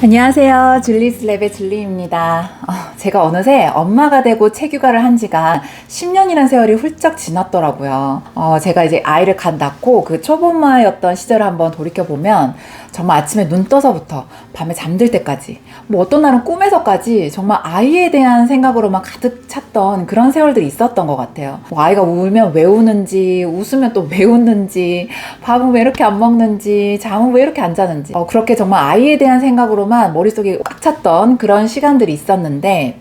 안녕하세요. 줄리스랩의 줄리입니다. 제가 어느새 엄마가 되고 책 육아를 한 지가 10년이라는 세월이 훌쩍 지났더라고요. 제가 이제 아이를 갓 낳고 그 초보엄마였던 시절을 한번 돌이켜보면 정말 아침에 눈 떠서부터 밤에 잠들 때까지, 뭐 어떤 날은 꿈에서까지 정말 아이에 대한 생각으로만 가득 찼던 그런 세월들이 있었던 것 같아요. 뭐 아이가 울면 왜 우는지, 웃으면 또 왜 웃는지, 밥은 왜 이렇게 안 먹는지, 잠은 왜 이렇게 안 자는지, 그렇게 정말 아이에 대한 생각으로만 머릿속에 꽉 찼던 그런 시간들이 있었는데,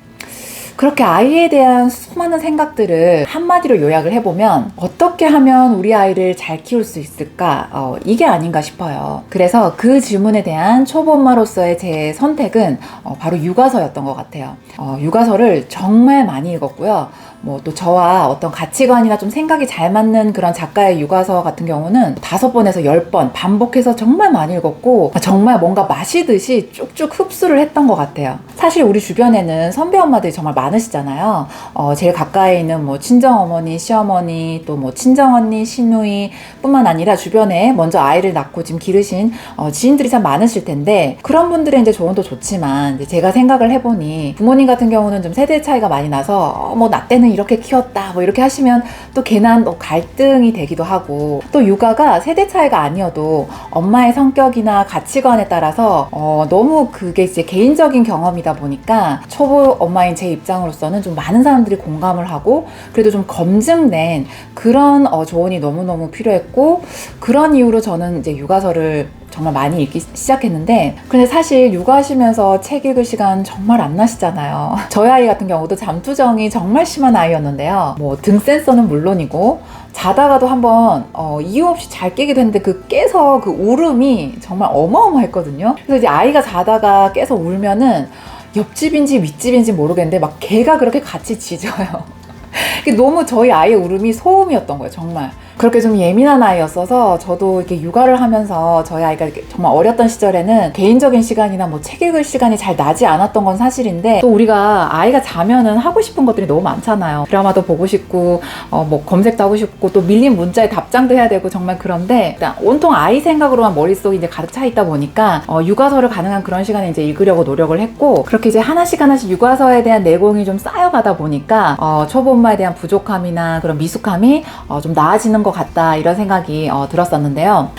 그렇게 아이에 대한 수많은 생각들을 한마디로 요약을 해보면 어떻게 하면 우리 아이를 잘 키울 수 있을까? 이게 아닌가 싶어요. 그래서 그 질문에 대한 초보엄마로서의 제 선택은 바로 육아서였던 것 같아요. 육아서를 정말 많이 읽었고요. 뭐 또 저와 어떤 가치관이나 좀 생각이 잘 맞는 그런 작가의 육아서 같은 경우는 5번에서 10번 반복해서 정말 많이 읽었고, 정말 뭔가 마시듯이 쭉쭉 흡수를 했던 것 같아요. 사실 우리 주변에는 선배 엄마들이 정말 많으시잖아요. 제일 가까이 있는 뭐 친정어머니, 시어머니, 또 뭐 친정언니, 시누이 뿐만 아니라 주변에 먼저 아이를 낳고 지금 기르신 지인들이 참 많으실 텐데, 그런 분들의 이제 조언도 좋지만 이제 제가 생각을 해보니 부모님 같은 경우는 좀 세대 차이가 많이 나서 뭐 나 때는 이렇게 키웠다 뭐 이렇게 하시면 또 괜한 갈등이 되기도 하고, 또 육아가 세대 차이가 아니어도 엄마의 성격이나 가치관에 따라서 너무 그게 이제 개인적인 경험이다 보니까 초보 엄마인 제 입장으로서는 좀 많은 사람들이 공감을 하고 그래도 좀 검증된 그런 조언이 너무너무 필요했고, 그런 이유로 저는 이제 육아서를 정말 많이 읽기 시작했는데, 근데 사실 육아하시면서 책 읽을 시간 정말 안 나시잖아요. 저희 아이 같은 경우도 잠투정이 정말 심한 아이였는데요. 뭐 등 센서는 물론이고 자다가도 한번 이유 없이 잘 깨기도 했는데 그 깨서 그 울음이 정말 어마어마했거든요. 그래서 이제 아이가 자다가 깨서 울면은 옆집인지 윗집인지 모르겠는데 막 개가 그렇게 같이 짖어요. 너무 저희 아이의 울음이 소음이었던 거예요, 정말. 그렇게 좀 예민한 아이였어서 저도 이렇게 육아를 하면서 저희 아이가 이렇게 정말 어렸던 시절에는 개인적인 시간이나 뭐 책 읽을 시간이 잘 나지 않았던 건 사실인데, 또 우리가 아이가 자면은 하고 싶은 것들이 너무 많잖아요. 드라마도 보고 싶고 뭐 검색도 하고 싶고 또 밀린 문자에 답장도 해야 되고 정말. 그런데 온통 아이 생각으로만 머릿속이 이제 가득 차 있다 보니까 육아서를 가능한 그런 시간에 이제 읽으려고 노력을 했고, 그렇게 이제 하나씩 육아서에 대한 내공이 좀 쌓여가다 보니까 초보 엄마에 대한 부족함이나 그런 미숙함이 좀 나아지는 것 같다, 이런 생각이 들었었는데요.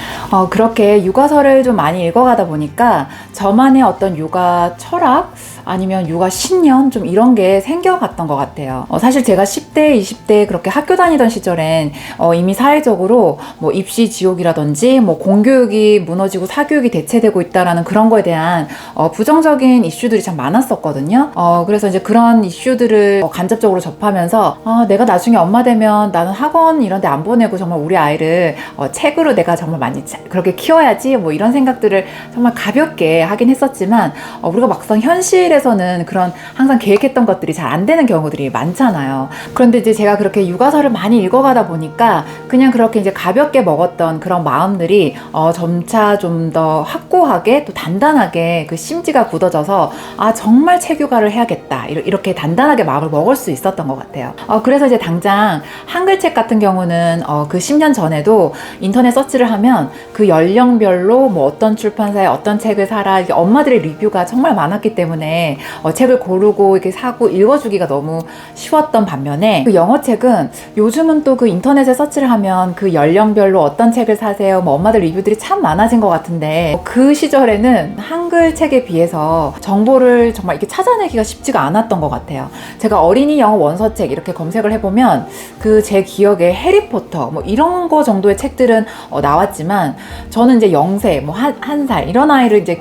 그렇게 육아서를 좀 많이 읽어가다 보니까 저만의 어떤 육아 철학 아니면 육아 신념 좀 이런 게 생겨갔던 것 같아요. 사실 제가 10대, 20대 그렇게 학교 다니던 시절엔 이미 사회적으로 뭐 입시 지옥이라든지 뭐 공교육이 무너지고 사교육이 대체되고 있다라는 그런 거에 대한 부정적인 이슈들이 참 많았었거든요. 그래서 이제 그런 이슈들을 간접적으로 접하면서 내가 나중에 엄마 되면 나는 학원 이런 데 안 보내고 정말 우리 아이를 책으로 내가 정말 많이 그렇게 키워야지 뭐 이런 생각들을 정말 가볍게 하긴 했었지만, 우리가 막상 현실에서는 그런 항상 계획했던 것들이 잘 안 되는 경우들이 많잖아요. 그런데 이제 제가 그렇게 육아서를 많이 읽어가다 보니까 그냥 그렇게 이제 가볍게 먹었던 그런 마음들이 점차 좀 더 확고하게 또 단단하게 그 심지가 굳어져서 정말 책 육아를 해야겠다, 이렇게 단단하게 마음을 먹을 수 있었던 것 같아요. 그래서 이제 당장 한글책 같은 경우는 그 10년 전에도 인터넷 서치를 하면 그 연령별로 뭐 어떤 출판사에 어떤 책을 사라, 이게 엄마들의 리뷰가 정말 많았기 때문에 책을 고르고 이렇게 사고 읽어주기가 너무 쉬웠던 반면에, 그 영어책은 요즘은 또 그 인터넷에 서치를 하면 그 연령별로 어떤 책을 사세요, 뭐 엄마들 리뷰들이 참 많아진 것 같은데, 그 시절에는 한글 책에 비해서 정보를 정말 이렇게 찾아내기가 쉽지가 않았던 것 같아요. 제가 어린이 영어 원서책 이렇게 검색을 해보면 그 제 기억에 해리포터 뭐 이런 거 정도의 책들은 나왔지만, 저는 이제 0세 뭐 한 살 이런 아이를 이제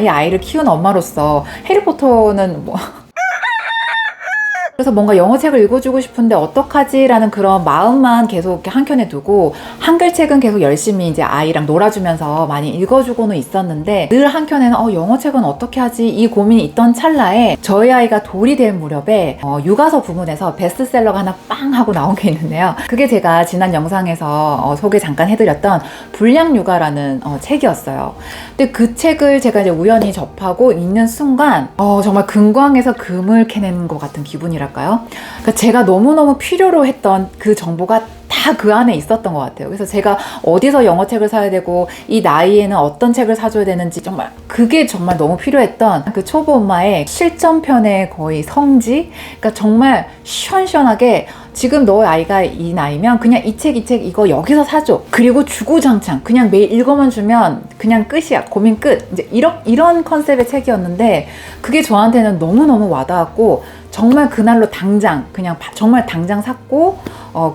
아이를 키운 엄마로서 해리포터는 뭐 그래서 뭔가 영어책을 읽어주고 싶은데 어떡하지? 라는 그런 마음만 계속 이렇게 한켠에 두고, 한글책은 계속 열심히 이제 아이랑 놀아주면서 많이 읽어주고는 있었는데, 늘 한켠에는 영어책은 어떻게 하지? 이 고민이 있던 찰나에 저희 아이가 돌이 될 무렵에 육아서 부문에서 베스트셀러가 하나 빵 하고 나온 게 있는데요. 그게 제가 지난 영상에서 소개 잠깐 해드렸던 불량육아라는 책이었어요. 근데 그 책을 제가 이제 우연히 접하고 읽는 순간 정말 금광에서 금을 캐내는 것 같은 기분이랄까요? 그러니까 제가 너무너무 필요로 했던 그 정보가 다 다 그 안에 있었던 것 같아요. 그래서 제가 어디서 영어 책을 사야 되고 이 나이에는 어떤 책을 사줘야 되는지 정말 그게 정말 너무 필요했던 그 초보 엄마의 실전편의 거의 성지. 그러니까 정말 시원시원하게 지금 너 아이가 이 나이면 그냥 이 책 이거 여기서 사줘. 그리고 주구장창 그냥 매일 읽어만 주면 그냥 끝이야. 고민 끝. 이제 이런 컨셉의 책이었는데 그게 저한테는 너무너무 와닿았고 정말 그날로 당장 그냥 정말 당장 샀고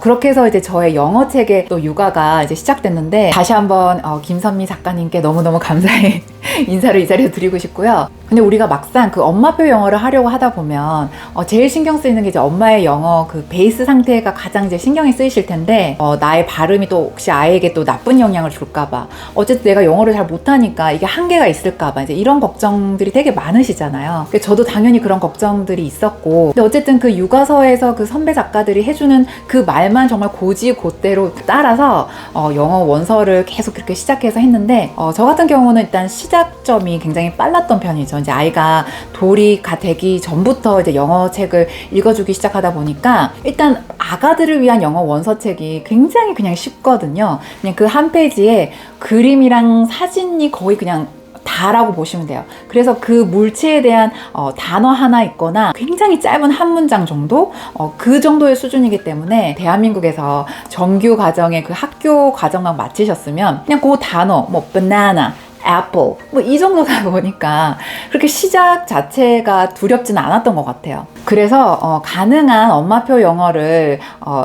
그렇게 해서 이제 저의 영어 책의 또 육아가 이제 시작됐는데 다시 한번 김선미 작가님께 너무너무 감사의 인사를 이 자리에서 드리고 싶고요. 근데 우리가 막상 그 엄마표 영어를 하려고 하다 보면 제일 신경 쓰이는 게 이제 엄마의 영어 그 베이스 상태가 가장 이제 신경이 쓰이실 텐데 나의 발음이 또 혹시 아이에게 또 나쁜 영향을 줄까봐 어쨌든 내가 영어를 잘 못하니까 이게 한계가 있을까봐 이제 이런 걱정들이 되게 많으시잖아요. 저도 당연히 그런 걱정들이 있었고 근데 어쨌든 그 육아서에서 그 선배 작가들이 해주는 그 말만 정말 고지고대로 따라서 영어 원서를 계속 그렇게 시작해서 했는데 저 같은 경우는 일단 시작점이 굉장히 빨랐던 편이죠. 이제 아이가 돌이가 되기 전부터 이제 영어 책을 읽어주기 시작하다 보니까 일단 아가들을 위한 영어 원서책이 굉장히 그냥 쉽거든요. 그냥 그 한 페이지에 그림이랑 사진이 거의 그냥 다라고 보시면 돼요. 그래서 그 물체에 대한 단어 하나 있거나 굉장히 짧은 한 문장 정도? 그 정도의 수준이기 때문에 대한민국에서 정규 과정의 그 학교 과정만 마치셨으면 그냥 그 단어 뭐 banana, apple 뭐 이 정도다 보니까 그렇게 시작 자체가 두렵지는 않았던 것 같아요. 그래서 가능한 엄마표 영어를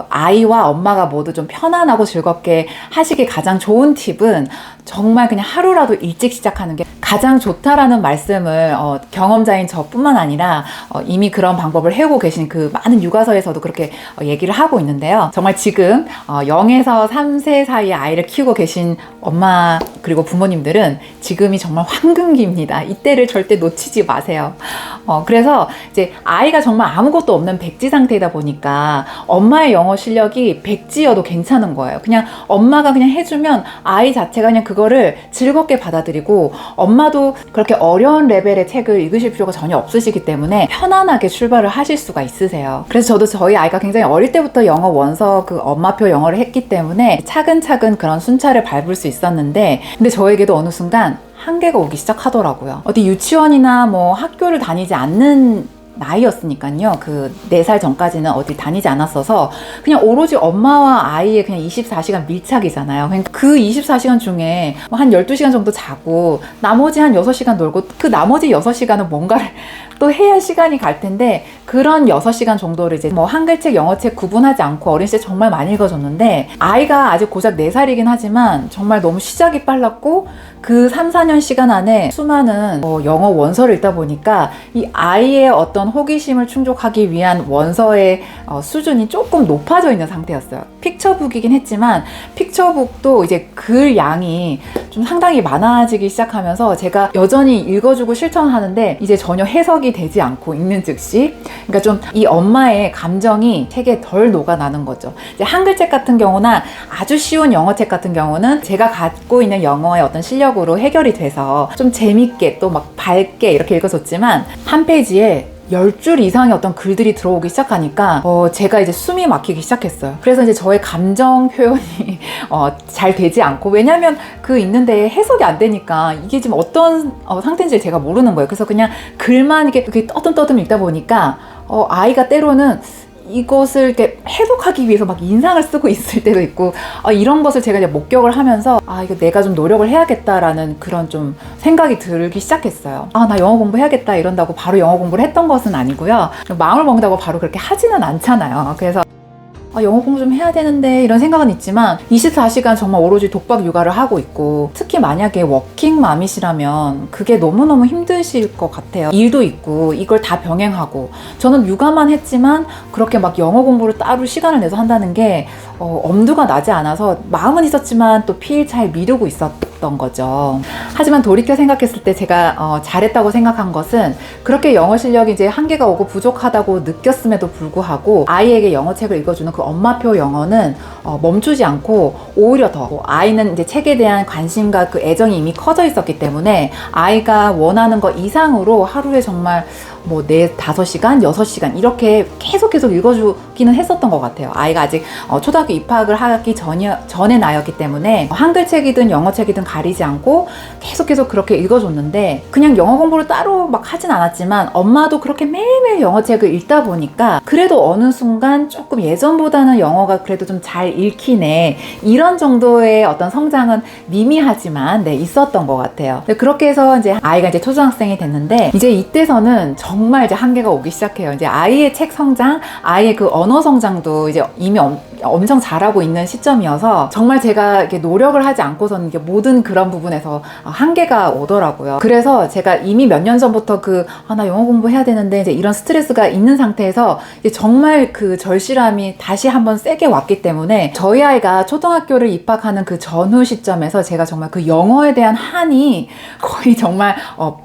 아이와 엄마가 모두 좀 편안하고 즐겁게 하시기 가장 좋은 팁은 정말 그냥 하루라도 일찍 시작하는 게 가장 좋다라는 말씀을 경험자인 저뿐만 아니라 이미 그런 방법을 해오고 계신 그 많은 육아서에서도 그렇게 얘기를 하고 있는데요. 정말 지금 0에서 3세 사이에 아이를 키우고 계신 엄마 그리고 부모님들은 지금이 정말 황금기입니다. 이때를 절대 놓치지 마세요. 그래서 이제 아이가 정말 아무것도 없는 백지 상태이다 보니까 엄마의 영어 실력이 백지여도 괜찮은 거예요. 그냥 엄마가 그냥 해주면 아이 자체가 그냥 그거를 즐겁게 받아들이고 엄마도 그렇게 어려운 레벨의 책을 읽으실 필요가 전혀 없으시기 때문에 편안하게 출발을 하실 수가 있으세요. 그래서 저도 저희 아이가 굉장히 어릴 때부터 영어 원서 그 엄마표 영어를 했기 때문에 차근차근 그런 순차를 밟을 수 있었는데 근데 저에게도 어느 순간 한계가 오기 시작하더라고요. 어디 유치원이나 뭐 학교를 다니지 않는 나이였으니까요. 그 4살 전까지는 어디 다니지 않았어서 그냥 오로지 엄마와 아이의 그냥 24시간 밀착이잖아요. 그러니까 그 24시간 중에 한 12시간 정도 자고 나머지 한 6시간 놀고 그 나머지 6시간은 뭔가를 또 해야 시간이 갈 텐데 그런 6시간 정도를 이제 뭐 한글책, 영어책 구분하지 않고 어린 시절 정말 많이 읽어줬는데 아이가 아직 고작 4살이긴 하지만 정말 너무 시작이 빨랐고 그 3, 4년 시간 안에 수많은 영어 원서를 읽다 보니까 이 아이의 어떤 호기심을 충족하기 위한 원서의 수준이 조금 높아져 있는 상태였어요. 픽처북이긴 했지만 픽처북도 이제 글 양이 좀 상당히 많아지기 시작하면서 제가 여전히 읽어주고 실천하는데 이제 전혀 해석이 되지 않고 읽는 즉시 그러니까 좀 이 엄마의 감정이 책에 덜 녹아나는 거죠. 이제 한글책 같은 경우나 아주 쉬운 영어책 같은 경우는 제가 갖고 있는 영어의 어떤 실력으로 해결이 돼서 좀 재밌게 또 막 밝게 이렇게 읽어줬지만 한 페이지에 10줄 이상의 어떤 글들이 들어오기 시작하니까 제가 이제 숨이 막히기 시작했어요. 그래서 이제 저의 감정 표현이 잘 되지 않고 왜냐면 그 읽는데 해석이 안 되니까 이게 지금 어떤 상태인지 제가 모르는 거예요. 그래서 그냥 글만 이렇게 떠듬떠듬 읽다 보니까 아이가 때로는 이것을 이렇게 해석하기 위해서 막 인상을 쓰고 있을 때도 있고 이런 것을 제가 이제 목격을 하면서 이거 내가 좀 노력을 해야겠다라는 그런 좀 생각이 들기 시작했어요. 나 영어 공부해야겠다 이런다고 바로 영어 공부를 했던 것은 아니고요. 마음을 먹는다고 바로 그렇게 하지는 않잖아요. 그래서 영어 공부 좀 해야 되는데 이런 생각은 있지만 24시간 정말 오로지 독박 육아를 하고 있고 특히 만약에 워킹맘이시라면 그게 너무너무 힘드실 것 같아요. 일도 있고 이걸 다 병행하고 저는 육아만 했지만 그렇게 막 영어 공부를 따로 시간을 내서 한다는 게 엄두가 나지 않아서 마음은 있었지만 또 필차에 미루고 있었던 거죠. 하지만 돌이켜 생각했을 때 제가 잘했다고 생각한 것은 그렇게 영어 실력이 이제 한계가 오고 부족하다고 느꼈음에도 불구하고 아이에게 영어책을 읽어주는 그 엄마표 영어는 멈추지 않고 오히려 더 아이는 이제 책에 대한 관심과 그 애정이 이미 커져 있었기 때문에 아이가 원하는 것 이상으로 하루에 정말 뭐 4, 5시간, 6시간 이렇게 계속 읽어주기는 했었던 것 같아요. 아이가 아직 초등학교 입학을 하기 전에 나였기 때문에 한글책이든 영어책이든 가리지 않고 계속 그렇게 읽어줬는데, 그냥 영어 공부를 따로 막 하진 않았지만 엄마도 그렇게 매일매일 영어책을 읽다 보니까 그래도 어느 순간 조금 예전보다는 영어가 그래도 좀 잘 읽히네, 이런 정도의 어떤 성장은 미미하지만 있었던 것 같아요. 그렇게 해서 이제 아이가 이제 초등학생이 됐는데, 이제 이때서는 정말 이제 한계가 오기 시작해요. 이제 아이의 책 성장, 아이의 그 언어 성장도 이제 이미 엄청 잘하고 있는 시점이어서 정말 제가 이렇게 노력을 하지 않고서는 이게 모든 그런 부분에서 한계가 오더라고요. 그래서 제가 이미 몇 년 전부터 나 영어 공부해야 되는데 이제 이런 스트레스가 있는 상태에서 이제 정말 그 절실함이 다시 한번 세게 왔기 때문에, 저희 아이가 초등학교를 입학하는 그 전후 시점에서 제가 정말 그 영어에 대한 한이 거의 정말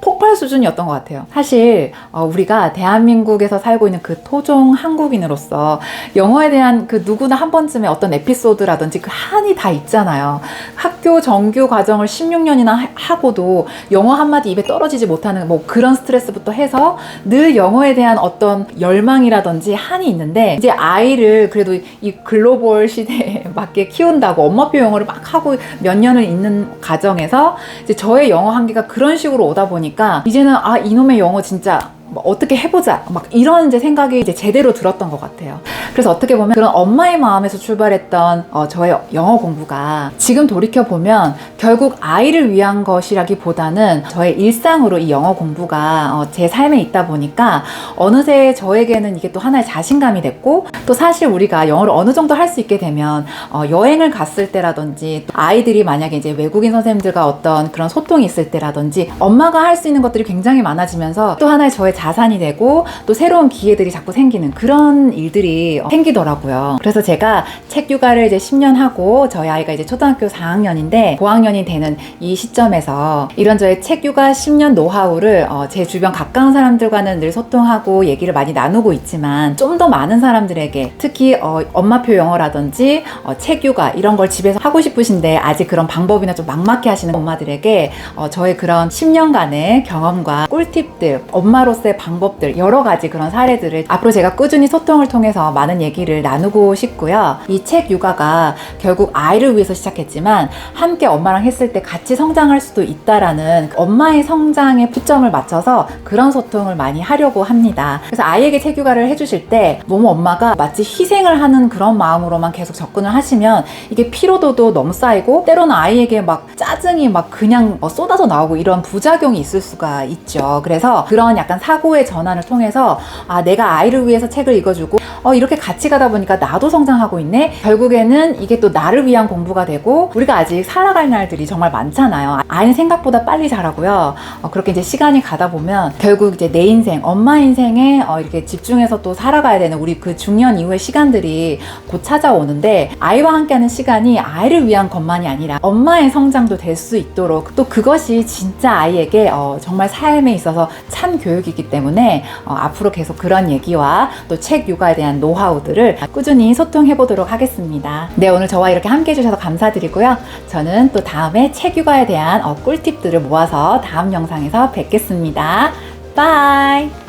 폭발 수준이었던 것 같아요. 사실 우리가 대한민국에서 살고 있는 그 토종 한국인으로서 영어에 대한 그 누구나 한 번쯤에 어떤 에피소드라든지 그 한이 다 있잖아요. 학교 정규 과정을 16년이나 하고도 영어 한마디 입에 떨어지지 못하는 뭐 그런 스트레스부터 해서 늘 영어에 대한 어떤 열망이라든지 한이 있는데, 이제 아이를 그래도 이 글로벌 시대에 맞게 키운다고 엄마표 영어를 막 하고 몇 년을 있는 과정에서 이제 저의 영어 한계가 그런 식으로 오다 보니까 이제는 이놈의 영어 진짜 어떻게 해보자, 막 이런 이제 생각이 이제 제대로 들었던 것 같아요. 그래서 어떻게 보면 그런 엄마의 마음에서 출발했던 저의 영어 공부가 지금 돌이켜보면 결국 아이를 위한 것이라기보다는 저의 일상으로 이 영어 공부가 제 삶에 있다 보니까 어느새 저에게는 이게 또 하나의 자신감이 됐고, 또 사실 우리가 영어를 어느 정도 할 수 있게 되면 여행을 갔을 때라든지, 아이들이 만약에 이제 외국인 선생님들과 어떤 그런 소통이 있을 때라든지, 엄마가 할 수 있는 것들이 굉장히 많아지면서 또 하나의 저의 자산이 되고 또 새로운 기회들이 자꾸 생기는 그런 일들이 생기더라고요. 그래서 제가 책 육아를 이제 10년 하고, 저희 아이가 이제 초등학교 4학년인데 고학년이 되는 이 시점에서 이런 저의 책 육아 10년 노하우를 제 주변 가까운 사람들과는 늘 소통하고 얘기를 많이 나누고 있지만, 좀 더 많은 사람들에게, 특히 엄마표 영어라든지 책 육아 이런 걸 집에서 하고 싶으신데 아직 그런 방법이나 좀 막막해 하시는 엄마들에게 저의 그런 10년간의 경험과 꿀팁들, 엄마로서의 방법들, 여러 가지 그런 사례들을 앞으로 제가 꾸준히 소통을 통해서 많은 얘기를 나누고 싶고요. 이 책 육아가 결국 아이를 위해서 시작했지만 함께 엄마랑 했을 때 같이 성장할 수도 있다라는 엄마의 성장에 초점을 맞춰서 그런 소통을 많이 하려고 합니다. 그래서 아이에게 책 육아를 해주실 때 너무 엄마가 마치 희생을 하는 그런 마음으로만 계속 접근을 하시면 이게 피로도도 너무 쌓이고, 때로는 아이에게 막 짜증이 막 그냥 쏟아져 나오고 이런 부작용이 있을 수가 있죠. 그래서 그런 약간 사고의 전환을 통해서 내가 아이를 위해서 책을 읽어주고 이렇게 같이 가다 보니까 나도 성장하고 있네, 결국에는 이게 또 나를 위한 공부가 되고, 우리가 아직 살아갈 날들이 정말 많잖아요. 아이는 생각보다 빨리 자라고요. 그렇게 이제 시간이 가다 보면 결국 이제 내 인생, 엄마 인생에 이렇게 집중해서 또 살아가야 되는 우리 그 중년 이후의 시간들이 곧 찾아오는데, 아이와 함께하는 시간이 아이를 위한 것만이 아니라 엄마의 성장도 될 수 있도록, 또 그것이 진짜 아이에게 정말 삶에 있어서 참 교육이기 때문에 앞으로 계속 그런 얘기와 또 책 육아에 대한 노하우들을 꾸준히 소통해 보도록 하겠습니다. 네, 오늘 저와 이렇게 함께 해주셔서 감사드리고요. 저는 또 다음에 책 육아에 대한 꿀팁들을 모아서 다음 영상에서 뵙겠습니다. 바이.